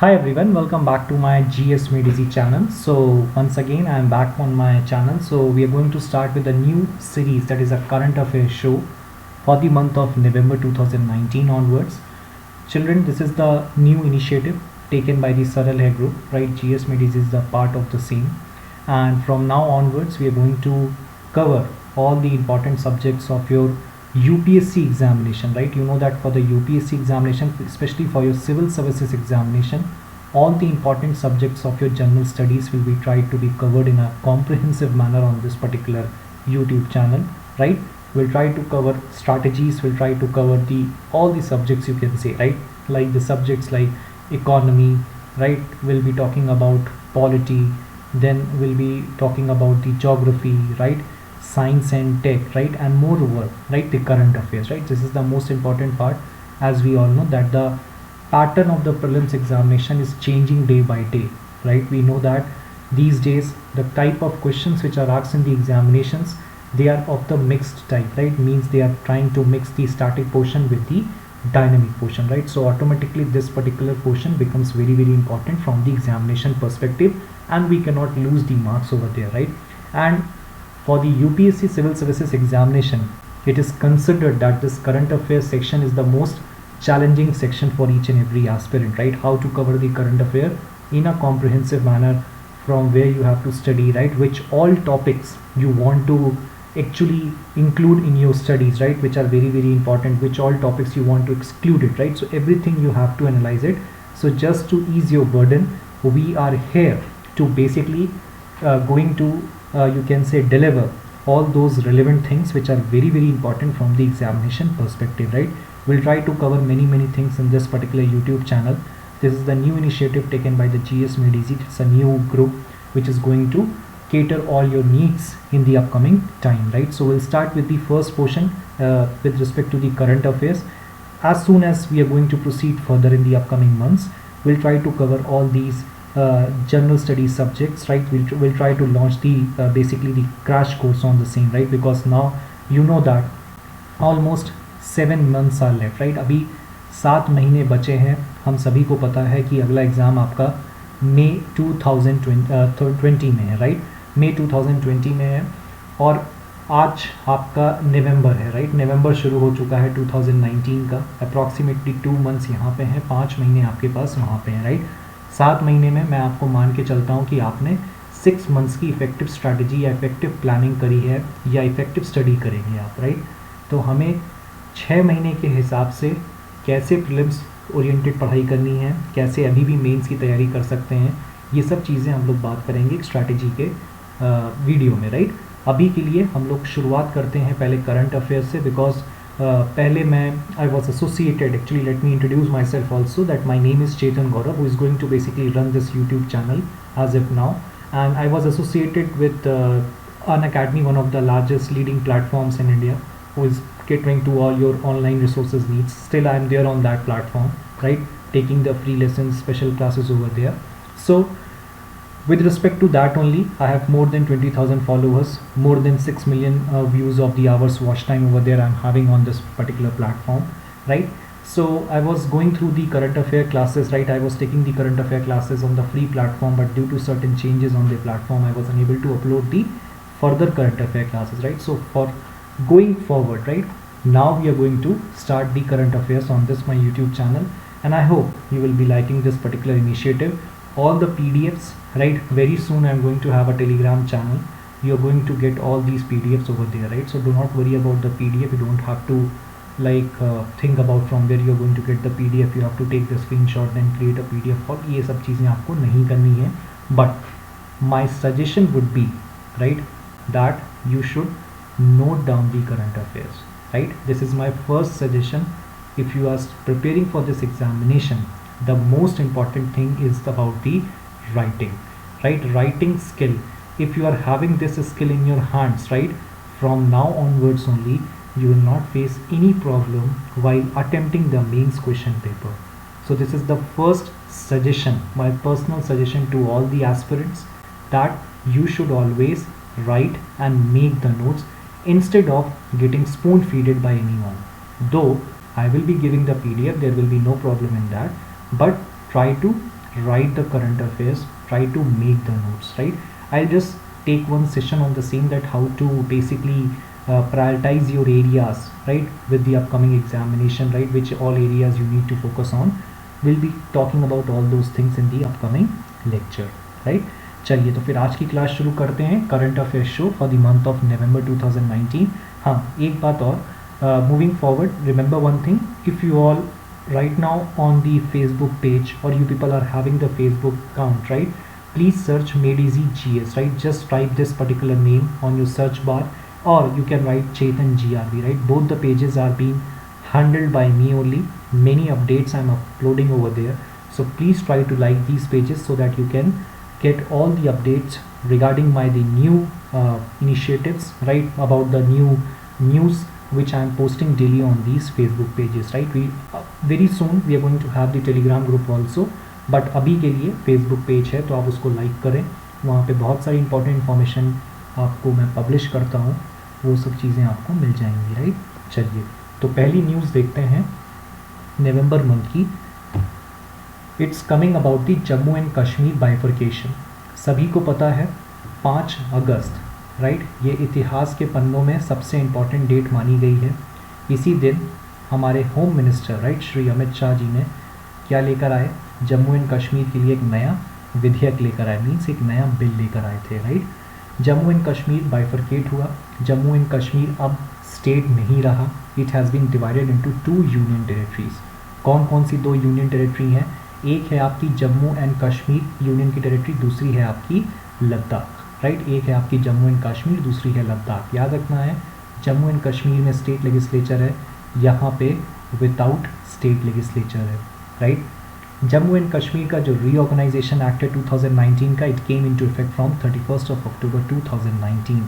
Hi everyone, welcome back to my GS Medisi channel. So once again I am back on my channel. So we are going to start with a new series, that is a current affairs show for the month of November 2019 onwards. Children, this is the new initiative taken by the Saral Hai group, right? GS Medisi is the part of the same, and from now onwards we are going to cover all the important subjects of your UPSC examination, right? You know that for the UPSC examination, especially for your civil services examination, all the important subjects of your general studies will be tried to be covered in a comprehensive manner on this particular YouTube channel, right? We'll try to cover strategies, we'll try to cover the all the subjects, you can say, right? Like the subjects like economy, right? We'll be talking about polity, then we'll be talking about the geography, right? Science and tech, right? And moreover, right, the current affairs, right? This is the most important part, as we all know that the pattern of the prelims examination is changing day by day, right? We know that these days the type of questions which are asked in the examinations, they are of the mixed type, right? Means they are trying to mix the static portion with the dynamic portion, right? So automatically this particular portion becomes very important from the examination perspective, and we cannot lose the marks over there, right? And for the UPSC Civil Services examination, it is considered that this current affairs section is the most challenging section for each and every aspirant, right? How to cover the current affair in a comprehensive manner, from where you have to study, right? Which all topics you want to actually include in your studies, right? Which are very important, which all topics you want to exclude it, right? So everything you have to analyze it. So just to ease your burden, we are here to basically going to you can say deliver all those relevant things which are very important from the examination perspective, right? We'll try to cover many things in this particular YouTube channel. This is the new initiative taken by the GS Medisi. It's a new group which is going to cater all your needs in the upcoming time, right? So we'll start with the first portion with respect to the current affairs. As soon as we are going to proceed further in the upcoming months, we'll try to cover all these general studies subjects, right? We'll try to launch the basically the crash course on the same, right? Because now you know that almost 7 months are left, right? अभी 7 महीने बचे हैं. हम सभी को पता है कि अगला एग्ज़ाम आपका मई 2020 में है, राइट? मई 2020 में है, और आज आपका नवंबर है, राइट? नवंबर शुरू हो चुका है 2019 का. अप्रॉक्सीमेटली 2 मंथ्स यहाँ पे हैं, 5 महीने आपके पास वहाँ पे हैं, राइट? 7 महीने में मैं आपको मान के चलता हूँ कि आपने 6 मंथ्स की इफेक्टिव स्ट्रैटेजी या इफेक्टिव प्लानिंग करी है, या इफेक्टिव स्टडी करेंगे आप, राइट? तो हमें 6 महीने के हिसाब से कैसे प्रीलिम्स ओरिएंटेड पढ़ाई करनी है, कैसे अभी भी मेंस की तैयारी कर सकते हैं, ये सब चीज़ें हम लोग बात करेंगे एक स्ट्रैटेजी के वीडियो में, राइट? अभी के लिए हम लोग शुरुआत करते हैं पहले करंट अफेयर्स से, बिकॉज पहले मैं I was associated, actually let me introduce myself also, that my name is Chetan Gaurav, who is going to basically run this YouTube channel as if now, and I was associated with UNACADEMY, one of the largest leading platforms in India, who is catering to all your online resources needs. Still I am there on that platform, right? Taking the free lessons, special classes over there. So with respect to that only, I have more than 20,000 followers, more than 6 million views of the hours watch time over there I'm having on this particular platform, right? So I was going through the current affair classes, right? I was taking the current affair classes on the free platform, but due to certain changes on the platform, I was unable to upload the further current affair classes, right? So for going forward, right, now we are going to start the current affairs on this my YouTube channel, and I hope you will be liking this particular initiative. All the PDFs, right, very soon I'm going to have a Telegram channel. You're going to get all these PDFs over there, right? So do not worry about the PDF. You don't have to like think about from where you're going to get the PDF. You have to take the screenshot and create a PDF file. ये सब चीज़ें आपको नहीं करनी है, but my suggestion would be, right, that you should note down the current affairs, right? This is my first suggestion. If you are preparing for this examination, the most important thing is about the writing, right? Writing skill. If you are having this skill in your hands, right, from now onwards only, you will not face any problem while attempting the mains question paper. So this is the first suggestion, my personal suggestion to all the aspirants, that you should always write and make the notes instead of getting spoon feeded by anyone. Though I will be giving the PDF, there will be no problem in that, but try to write the current affairs, try to make the notes, right? I'll just take one session on the same, that how to basically prioritize your areas, right, with the upcoming examination, right, which all areas you need to focus on. We'll be talking about all those things in the upcoming lecture, right? चलिए तो फिर आज की class शुरू करते हैं, current affairs show for the month of November 2019। हाँ, एक बात और, moving forward, remember one thing, if you all right now on the Facebook page, or you people are having the Facebook account, right, please search Made Easy GS, right? Just type this particular name on your search bar, or you can write Chetan GRV, right? Both the pages are being handled by me only. Many updates I'm uploading over there, so please try to like these pages so that you can get all the updates regarding my the new initiatives, right, about the new news which I am posting daily on these Facebook pages, right? We very soon we are going to have the Telegram group also, but अभी के लिए Facebook page है तो आप उसको like करें, वहाँ पे बहुत सारी important information आपको मैं publish करता हूँ, वो सब चीज़ें आपको मिल जाएंगी, right? चलिए तो पहली न्यूज़ देखते हैं नवंबर मंथ की। It's coming about the Jammu and Kashmir bifurcation. सभी को पता है 5 अगस्त, राइट, ये इतिहास के पन्नों में सबसे इम्पॉर्टेंट डेट मानी गई है। इसी दिन हमारे home minister, right, Shri Amit Shah ji ने क्या लेकर आए, जम्मू एंड कश्मीर के लिए एक नया विधेयक लेकर आए, मीन्स एक नया बिल लेकर आए थे, right. Jammu and Kashmir bifurcate हुआ, जम्मू एंड कश्मीर अब स्टेट नहीं रहा, it has been divided into 2 union territories. कौन कौन सी 2 यूनियन टेरिटरी हैं? एक है आपकी जम्मू एंड कश्मीर यूनियन की टेरिटरी, दूसरी है आपकी लद्दाख, राइट। एक है आपकी जम्मू एंड कश्मीर, दूसरी है लद्दाख। याद रखना है, जम्मू एंड कश्मीर में स्टेट लेजिस्लेचर है, यहाँ पे विदाउट स्टेट लेजिस्लेचर है, राइट। जम्मू एंड कश्मीर का जो रीऑर्गेनाइजेशन एक्ट है 2019 का, it came into effect from 31st of October 2019.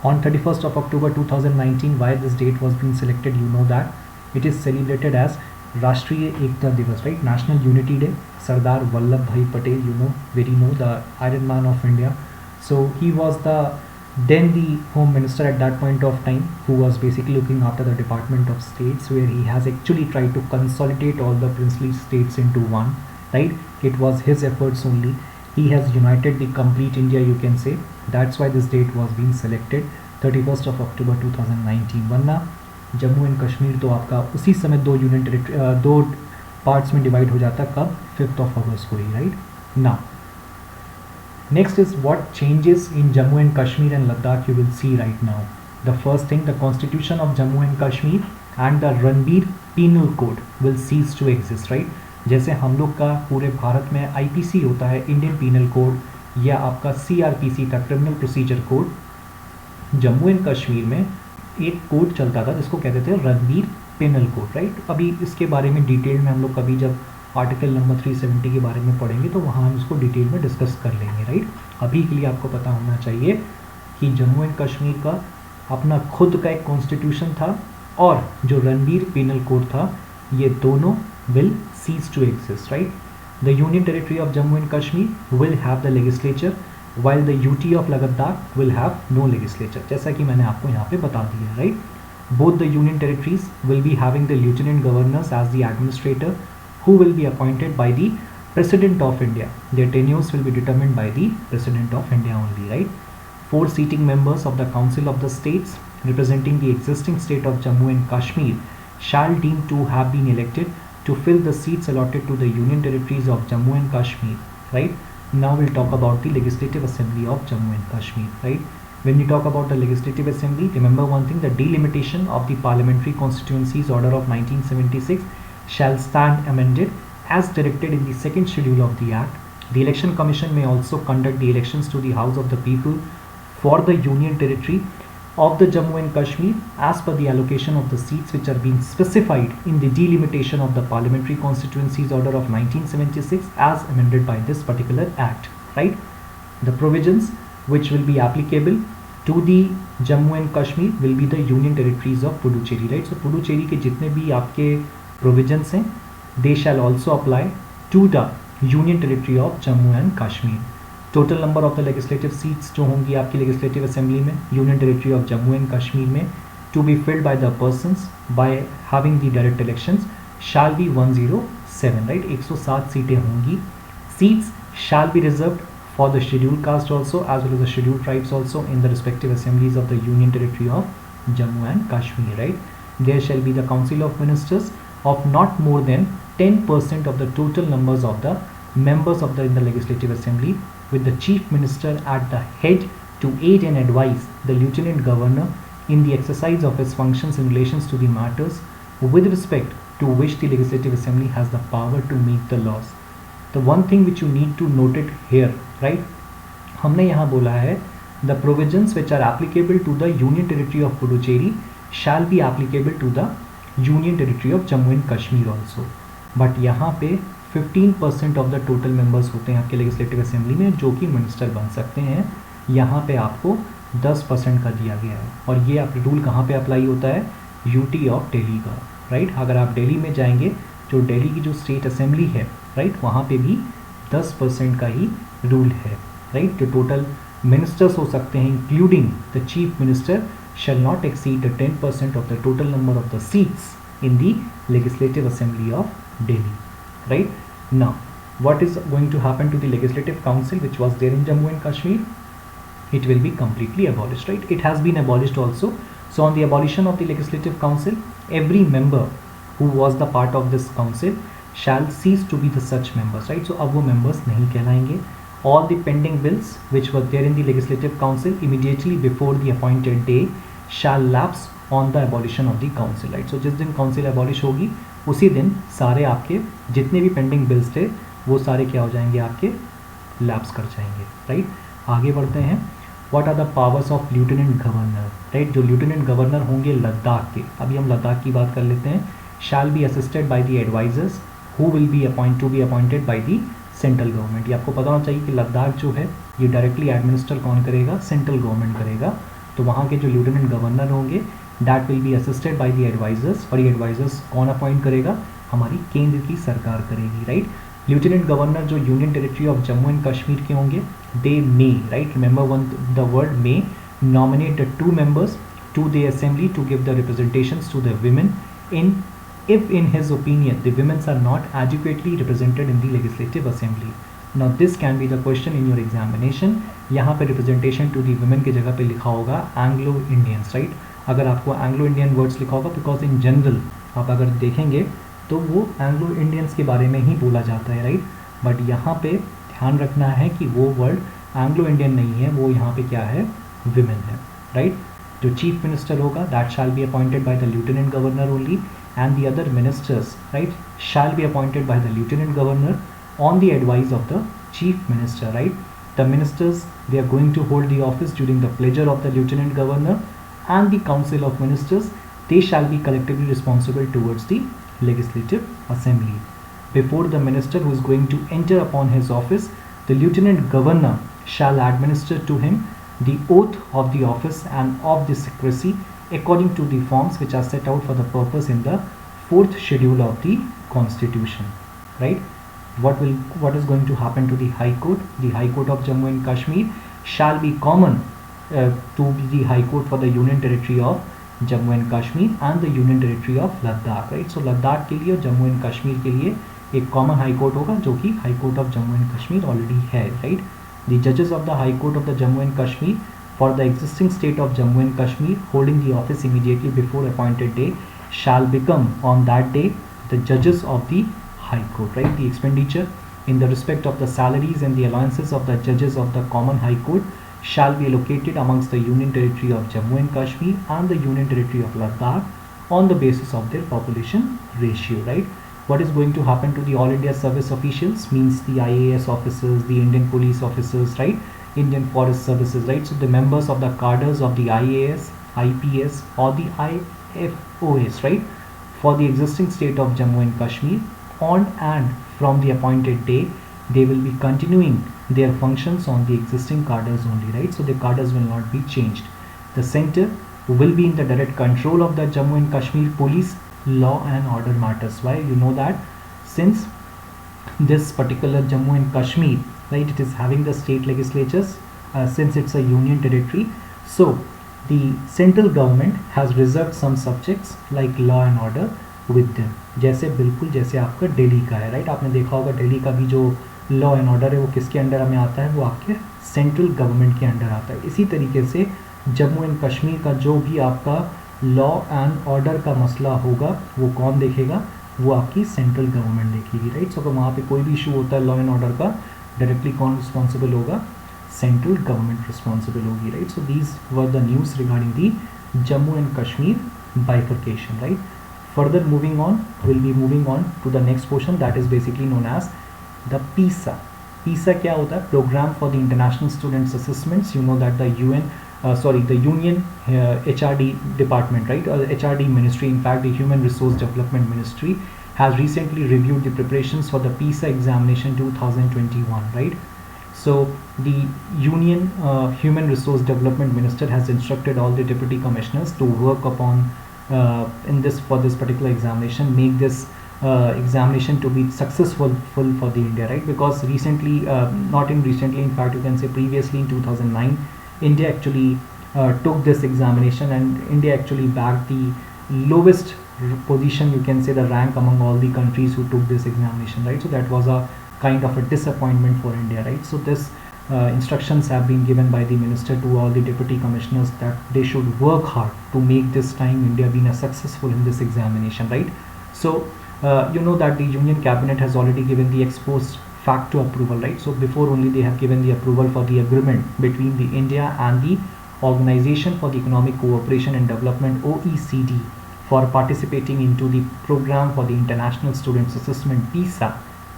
On 31st of October 2019, why this date was being selected, you know that it is celebrated as Rashtriya Ekta Diwas, right, national unity day. Sardar Vallabhbhai Patel, you know, very no, the iron man of India, so he was then the home minister at that point of time, who was basically looking after the Department of States, where he has actually tried to consolidate all the princely states into one, right. It was his efforts only, he has united the complete India, you can say. That's why this date was being selected 31st of October 2019। वरना Jammu and Kashmir तो आपका उसी समय 2 union territory 2 parts में divide हो जाता, कब? 5th of August को ही, right. Now next is what changes in Jammu and Kashmir and Ladakh you will see right now. The first thing, the constitution of Jammu and Kashmir and the Ranbir penal code will cease to exist, right? जैसे हम लोग का पूरे भारत में IPC होता है, Indian penal code, या आपका CRPC था, criminal procedure code, Jammu and Kashmir में एक कोड चलता था जिसको कहते थे रणबीर पेनल कोड, राइट। अभी इसके बारे में डिटेल में हम लोग कभी जब आर्टिकल नंबर 370 के बारे में पढ़ेंगे तो वहाँ हम इसको डिटेल में डिस्कस कर लेंगे, राइट। अभी के लिए आपको पता होना चाहिए कि जम्मू एंड कश्मीर का अपना खुद का एक कॉन्स्टिट्यूशन था, और जो रणबीर पेनल कोड था, ये दोनों will cease to exist, right. The union territory of Jammu and Kashmir will have the legislature, while the UT of Ladakh will have no legislature, जैसा कि मैंने आपको यहाँ पे बता दिया, right. Both the union territories will be having the lieutenant governors as the administrator, who will be appointed by the President of India. Their tenures will be determined by the President of India only, right. 4 seating members of the Council of the States representing the existing state of Jammu and Kashmir shall deem to have been elected to fill the seats allotted to the union territories of Jammu and Kashmir, right. Now we'll talk about the Legislative Assembly of Jammu and Kashmir, right. When you talk about the Legislative Assembly, remember one thing, the delimitation of the Parliamentary Constituencies Order of 1976 shall stand amended as directed in the 2nd schedule of the Act. The Election Commission may also conduct the elections to the House of the People for the Union Territory of the Jammu and Kashmir as per the allocation of the seats which are being specified in the delimitation of the Parliamentary Constituencies Order of 1976 as amended by this particular Act, right. The provisions which will be applicable to the Jammu and Kashmir will be the Union Territories of Puducherry, right. So Puducherry के जितने भी आपके provisions हैं, they shall also apply to the Union Territory of Jammu and Kashmir. Total number of the legislative seats जो होंगी आपकी legislative assembly में union territory of Jammu and Kashmir में, to be filled by the persons by having the direct elections shall be 107, right. 107 सीटें होंगी। seats shall be reserved for the scheduled caste also as well as the scheduled tribes also in the respective assemblies of the Union Territory of Jammu and Kashmir, right? There shall be the Council of Ministers of not more than 10% of the total numbers of the members of the in the Legislative Assembly, with the Chief Minister at the head to aid and advise the Lieutenant Governor in the exercise of his functions in relations to the matters with respect to which the Legislative Assembly has the power to make the laws. The one thing which you need to note it here, right? हमने यहाँ बोला है the provisions which are applicable to the Union Territory of Puducherry shall be applicable to the Union Territory of Jammu and Kashmir also. But यहाँ पे 15% of the total members होते हैं आपके legislative assembly में जो कि मिनिस्टर बन सकते हैं. यहाँ पे आपको 10% का दिया गया है और ये आप रूल कहाँ पे अप्लाई होता है? यूटी ऑफ दिल्ली का, राइट? अगर आप दिल्ली में जाएंगे जो दिल्ली की जो स्टेट असेंबली है, राइट, वहाँ पे भी 10% का ही रूल है, राइट? जो टोटल मिनिस्टर्स हो सकते हैं including the chief minister shall not exceed the 10% of the total number of the seats in the Legislative Assembly of Delhi, right? Now, what is going to happen to the Legislative Council which was there in Jammu and Kashmir? It will be completely abolished, right? It has been abolished also. So on the abolition of the Legislative Council, every member who was the part of this council shall cease to be the such members, right? So अब वो members नहीं कहलाएंगे. All the pending bills which were there in the Legislative Council immediately before the appointed day shall lapse on the abolition of the council, right? So जिस दिन council abolish होगी उसी दिन सारे आपके जितने भी pending bills थे वो सारे क्या हो जाएंगे? आपके lapse कर जाएंगे, right? आगे बढ़ते हैं. What are the powers of Lieutenant Governor, right? जो Lieutenant Governor होंगे लद्दाख के, अभी हम लद्दाख की बात कर लेते हैं. Shall be assisted by the advisors who will be appointed by the central government. ये आपको पता होना चाहिए कि लद्दाख जो है ये डायरेक्टली एडमिनिस्टर कौन करेगा? सेंट्रल गवर्नमेंट करेगा. तो वहाँ के जो लेफ्टिनेंट गवर्नर होंगे that will be assisted by the advisers, और ये एडवाइजर्स कौन अपॉइंट करेगा? हमारी केंद्र की सरकार करेगी, राइट? लेफ्टिनेंट गवर्नर जो union territory of Jammu and Kashmir के होंगे they may, right, remember one the word may, nominate the 2 members to the assembly to give the representations to the women if in his opinion the women are not adequately represented in the legislative assembly. Now this can be the question in your examination. यहाँ पे representation to the women की जगह पे लिखा होगा Anglo Indians, right? अगर आपको Anglo Indian words लिखा होगा बिकॉज इन जनरल आप अगर देखेंगे तो वो एंग्लो इंडियंस के बारे में ही बोला जाता है, राइट? बट यहाँ पे ध्यान रखना है कि वो वर्ड एंग्लो इंडियन नहीं है, वो यहाँ पे क्या है? विमेन है, राइट? जो चीफ मिनिस्टर होगा that shall be appointed by the lieutenant governor only, and the other ministers, right, shall be appointed by the lieutenant governor on the advice of the chief minister, right? The ministers, they are going to hold the office during the pleasure of the lieutenant governor, and the council of ministers, they shall be collectively responsible towards the legislative assembly. Before the minister who is going to enter upon his office, the lieutenant governor shall administer to him the oath of the office and of the secrecy according to the forms which are set out for the purpose in the 4th schedule of the constitution, right? What is going to happen to the high court? The high court of Jammu and Kashmir shall be common to the high court for the union territory of Jammu and Kashmir and the union territory of Ladakh, right? So Ladakh के लिए और Jammu and Kashmir के लिए एक common high court होगा जो कि high court of Jammu and Kashmir already है, right? The judges of the high court of the Jammu and Kashmir for the existing state of Jammu and Kashmir holding the office immediately before appointed day shall become on that day the judges of the high court, right? The expenditure in the respect of the salaries and the allowances of the judges of the common high court shall be allocated amongst the union territory of Jammu and Kashmir and the union territory of Ladakh on the basis of their population ratio, right? What is going to happen to the all India service officials means the IAS officers, the Indian police officers, right? Indian Forest Services, right? So the members of the cadres of the IAS, IPS or the IFOS, right, for the existing state of Jammu and Kashmir on and from the appointed day, they will be continuing their functions on the existing cadres only, right? So the cadres will not be changed. The center will be in the direct control of the Jammu and Kashmir police law and order matters. Why? You know that since this particular Jammu and Kashmir, right, it is having the state legislatures since it's a union territory, so the central government has reserved some subjects like law and order with them. जैसे बिल्कुल जैसे आपका दिल्ली का है, right? आपने देखा होगा दिल्ली का भी जो लॉ एंड ऑर्डर है वो किसके अंडर में आता है, वो आपके सेंट्रल गवर्नमेंट के अंडर आता है। इसी तरीके से जम्मू एंड कश्मीर का जो भी आपका लॉ एंड ऑर्डर का मसला होगा वो कौन देखेगा, वो आपकी सेंट्रल गवर्नमेंट देखेगी, राइट। सो अगर वहाँ पे कोई भी इशू होता है लॉ एंड ऑर्डर का, डायरेक्टली कौन रिस्पॉन्सिबल होगा, सेंट्रल गवर्नमेंट रिस्पॉन्सिबल होगी, right. So these were the news regarding the Jammu and Kashmir bifurcation, right. Further moving on, we'll be moving on to the next portion that is basically known as the PISA. PISA क्या होता है, Program for the International Students Assessments. You know that the the Union HRD department, right, or HRD ministry, in fact the Human Resource Development Ministry has recently reviewed the preparations for the PISA examination 2021, right. So the Union Human Resource Development Minister has instructed all the deputy commissioners to work upon for this particular examination, make this examination to be successful for the India, right. Because recently, in fact you can say previously in 2009, India actually took this examination, and India actually bagged the lowest position, you can say the rank among all the countries who took this examination, right. So that was a kind of a disappointment for India, right. So this instructions have been given by the minister to all the deputy commissioners that they should work hard to make this time India being successful in this examination, right. So you know that the Union Cabinet has already given the ex post facto approval, right. So before only they have given the approval for the agreement between the India and the Organization for the Economic Cooperation and Development, OECD, for participating into the program for the International Students Assessment PISA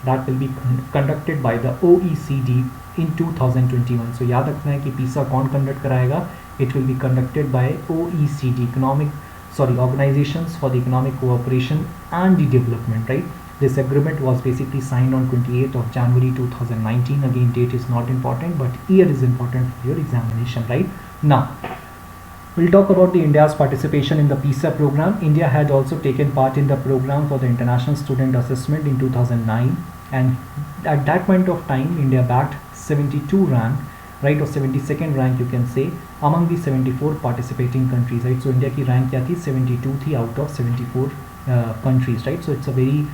that will be conducted by the OECD in 2021. So याद रखना है कि PISA कौन conduct कराएगा, it will be conducted by OECD, Organizations for the Economic Cooperation and the Development, right. This agreement was basically signed on 28th of January 2019. Again, date is not important, but year is important for your examination, right. Now we'll talk about the India's participation in the PISA program. India had also taken part in the program for the International Student Assessment in 2009, and at that point of time India bagged 72 rank, right, or 72nd rank you can say, among the 74 participating countries, right. So India की rank क्या थी, 72 थी out of 74 countries, right. So it's a very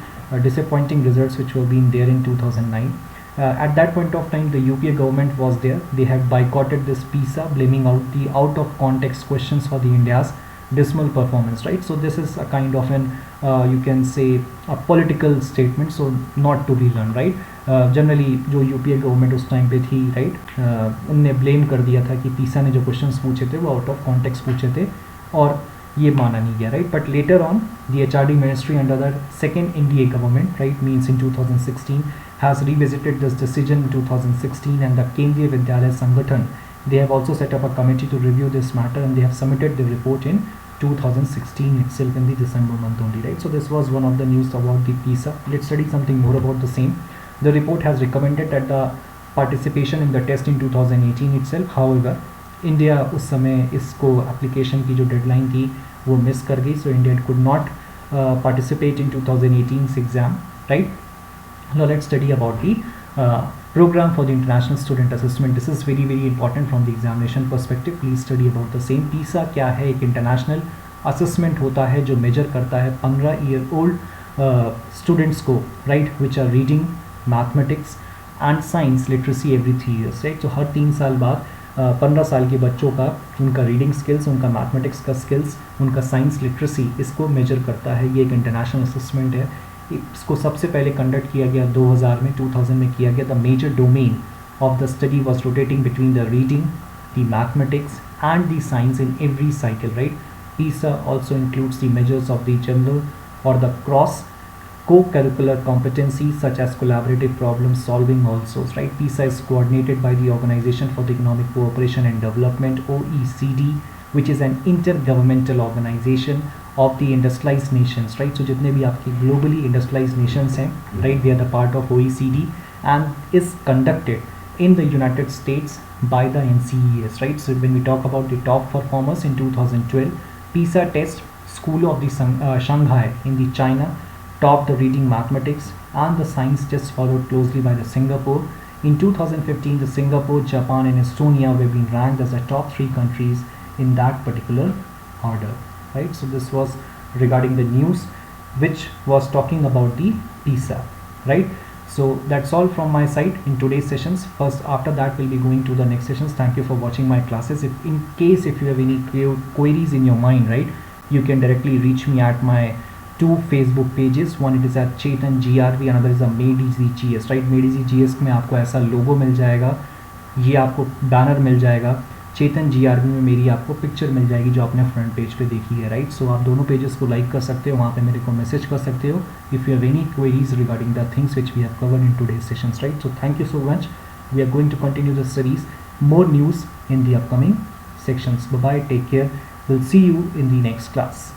disappointing results which were being there in 2009. At that point of time the UPA government was there, they had boycotted this PISA, blaming out of context questions for the India's dismal performance, right. So this is a kind of an you can say a political statement, so not to be done, right. Generally जो UPA government उस time पे थी, right, उनने blame कर दिया था कि PISA ने जो क्वेश्चंस पूछे थे वो आउट ऑफ कॉन्टेक्स्ट पूछे थे और ये माना नहीं गया, right. But later on the HRD ministry under the second NDA government, right, means in 2016 has revisited this decision in 2016, and the Kendriya Vidyalaya Sangathan, they have also set up a committee to review this matter, and they have submitted the report in 2016 itself in the December month only, right. So this was one of the news about the PISA. Let's study something more about the same. The report has recommended that the participation in the test in 2018 itself. However, India उस समय इसको application की जो deadline थी वो miss कर गई, so India could not participate in 2018's exam, right. Now let's study about the program for the International Student Assessment. This is very important from the examination perspective. Please study about the same. PISA क्या है, एक international assessment होता है जो measure करता है 15-year-old students को, right, which are reading, mathematics and science literacy every 3 years, right. So हर 3 साल बाद 15 साल के बच्चों का उनका रीडिंग स्किल्स, उनका मैथमेटिक्स का स्किल्स, उनका साइंस लिटरेसी, इसको मेजर करता है. ये एक इंटरनेशनल असेसमेंट है. इसको सबसे पहले कंडक्ट किया गया 2000 में किया गया. The major domain of the study was rotating between the reading, the mathematics and the science in every cycle, right. PISA also includes the measures of the general or the cross co-curricular competencies such as collaborative problem solving also, right. PISA is coordinated by the Organization for the Economic Cooperation and Development, OECD, which is an intergovernmental organization of the industrialized nations, right. So जितने भी आपकी globally industrialized nations हैं, right, they are the part of OECD and is conducted in the United States by the NCES, right. So when we talk about the top performers in 2012, PISA test, School of the Shanghai in the China topped the reading, mathematics and the science tests, followed closely by the Singapore. In 2015, the Singapore, Japan and Estonia were being ranked as the top 3 countries in that particular order, right. So this was regarding the news which was talking about the PISA, right. So that's all from my side in today's sessions. First, after that we'll be going to the next sessions. Thank you for watching my classes. If in case if you have any queries in your mind, right, you can directly reach me at my two Facebook pages. One it is at CHETAN GRV, another is a Made Easy GS, right. Made Easy GS में आपको ऐसा लोगो मिल जाएगा, ये आपको banner मिल जाएगा. चेतन GRV में मेरी आपको पिक्चर मिल जाएगी जो आपने फ्रंट पेज पे देखी है, राइट. सो आप दोनों पेजेस को लाइक कर सकते हो, वहाँ पे मेरे को मैसेज कर सकते हो if you have any queries regarding the things which we have covered in today's sessions, right. So thank you so much. We are going to continue the series. More news in the upcoming sections. Bye bye, take care. We'll see you in the next class.